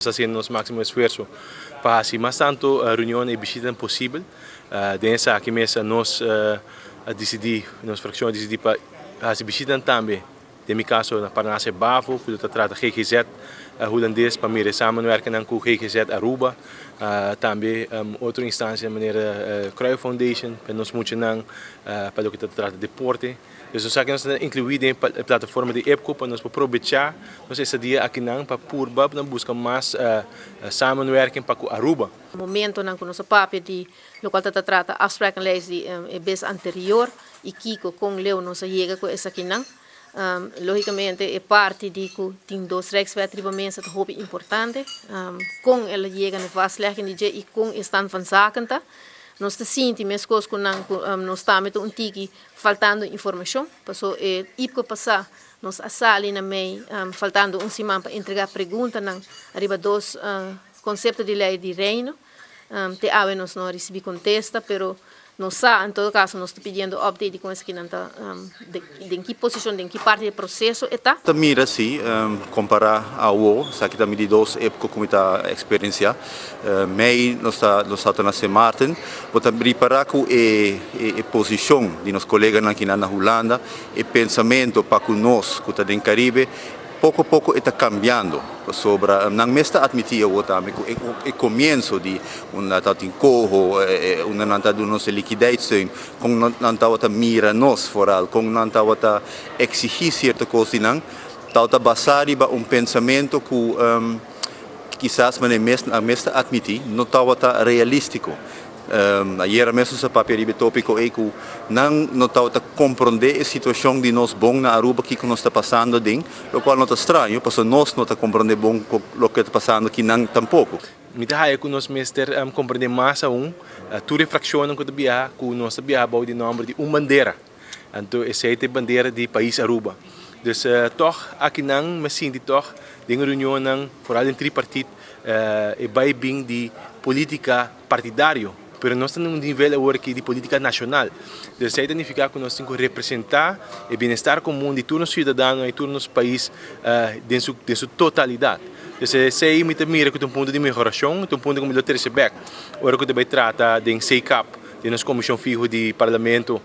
Haciendo nuestro máximo esfuerzo para hacer más tanto reuniones y visitas posible. De esa que mesa nos decidimos, nuestra fracción decidió para hacer visitas también. In mijn caso, para hacer BAVO, que trata GGZ holandês, para me samenwerken com GGZ Aruba. Também outra instância, a maneira Cruyff Foundation, para nós muito para o que trata de deporte. Dus nós aqui incluído em plataforma de EPCO para nós aproveitar esse dia aqui para purba para buscar mais samenwerking para Aruba. No momento que nosso papel de local trata afsprakenlijst die best anterior e Kiko com Leo nos chega com essa aqui não. Logicamente é parte de que tem dois rechtswettribamenten dat hoop importante. Com ela chega no vastlegging de e com stand van zaken tá. Nós te senti mesmo que nós estamos um tiki faltando informação, passou ipco passar nós assali na mei faltando semana para entregar pergunta não arriba dois conceitos de lei de reino te ave nós não recebi contesta, pero nós em todo caso nós estamos pedindo update com essa que não tá de que posição, de que parte do processo está. Mira sim, comparar ao aqui também de dois épocas como está a experiência, mei nós está na Sint Maarten, vou preparar com a posição de nossos colegas aqui na Holanda, e pensamento para que nós que está no Caribe pouco a pouco está cambiando sobre não me está admitindo o começo de tanto incorro não está de nossa liquidez com não está mira nós foral com não está exigir certa coisa não está basado em pensamento que quizás não me está admitindo não está realístico. Ayer mesmo esse papel tópico é que não está compreender a situação de nós bom na Aruba que nós está passando dentro, o qual não está estranho, porque nós não está compreender bom o que está passando aqui não tampouco. Me dá que nós mestre compreender mais tu refraction que via com nossa via bau de nome de bandeira, então essa é a bandeira de país Aruba. Dus toch aqui não me sinto toch de reunião não vooral em tripartite e vai bem de política partidário. Pero nós estamos num nível agora aqui de política nacional. Isso significa que nós temos que representar o bem-estar comum de todos os cidadãos e todos os países em sua totalidade. Isso aí me mira que tem um ponto de melhoração, tem um ponto de melhor receber. Agora que também trata de CECAP, de nossa comissão fixa de parlamento,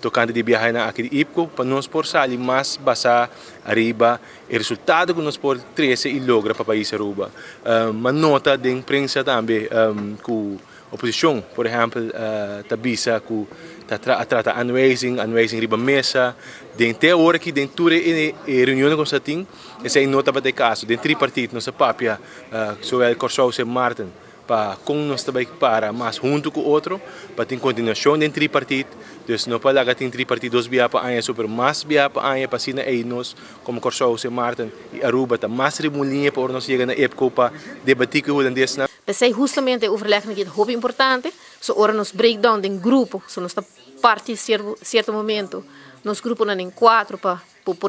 tocando de viagem aqui de IPCO, para nós por sair mais basar arriba o resultado que nós por trazer e logra para o país Aruba. Uma nota de imprensa também que oposição, por exemplo, tabisa que trata anweising riba mesa, dentro da hora que dentro da reunião que nós temos, essa é nota para o caso, dentro do partido, nossa papia, sobre Corsou Sint Maarten, para com nós também para, mas junto com o outro, para ter continuação dentro do partido, então não para lá que tem partido dois via para a super mais via para a para sina aí nós como Corsou Sint Maarten e Aruba tá mais remulinha para nós chegar na época para debater com o holandês. Pensei justamente overleggen que é muito importante, so ora nos breakdown de grupo, so nós parte certo momento, nos grupos em quatro para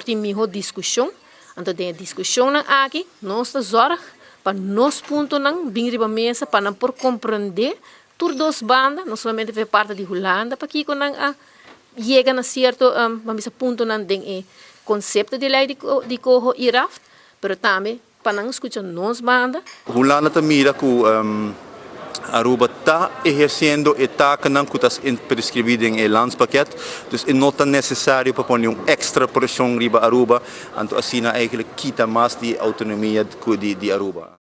ter melhor discussão, então tem discussão aqui, nós zorg para nos pontos não bem riba mesa para não por compreender todas duas bandas, não somente faz parte de Holanda, para que quando chega na certo ponto não tem conceito de lei de corro e raft, mas também para não escutar nos bandas. Holanda também mira que Aruba está exercendo a tarefa que está prescrevida em landspakket, então não é necessário para pôr extra pressão riba Aruba, então assim eigenlijk quita mais de autonomia de Aruba.